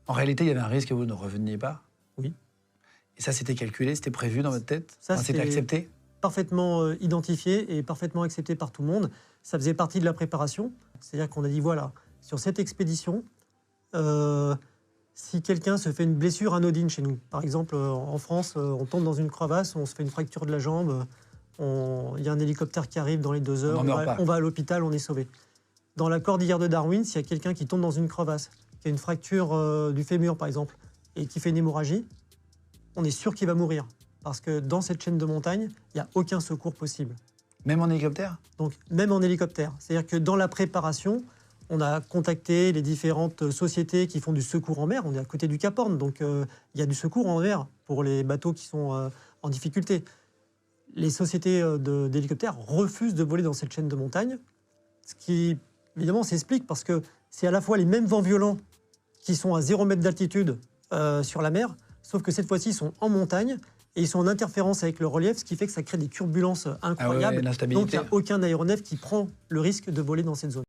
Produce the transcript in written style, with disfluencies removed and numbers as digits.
En réalité, il y avait un risque que vous ne reveniez pas? Oui. Et ça, c'était calculé, c'était prévu dans votre tête? Ça, Enfin, c'était accepté? Parfaitement identifié et parfaitement accepté par tout le monde. Ça faisait partie de la préparation. C'est-à-dire qu'on a dit, voilà, sur cette expédition, si quelqu'un se fait une blessure anodine chez nous, par exemple en France, on tombe dans une crevasse, on se fait une fracture de la jambe, il y a un hélicoptère qui arrive dans les 2 heures, on va à l'hôpital, on est sauvé. Dans la cordillère de Darwin, s'il y a quelqu'un qui tombe dans une crevasse, qui a une fracture du fémur par exemple, et qui fait une hémorragie, on est sûr qu'il va mourir. Parce que dans cette chaîne de montagne, il n'y a aucun secours possible. Même en hélicoptère? Donc, même en hélicoptère. C'est-à-dire que dans la préparation, on a contacté les différentes sociétés qui font du secours en mer. On est à côté du Cap Horn, donc il y a du secours en mer pour les bateaux qui sont en difficulté. Les sociétés d'hélicoptères refusent de voler dans cette chaîne de montagne, ce qui, évidemment, s'explique parce que c'est à la fois les mêmes vents violents qui sont à 0 mètre d'altitude sur la mer, sauf que cette fois-ci, ils sont en montagne et ils sont en interférence avec le relief, ce qui fait que ça crée des turbulences incroyables. Ah ouais, donc, il n'y a aucun aéronef qui prend le risque de voler dans cette zone.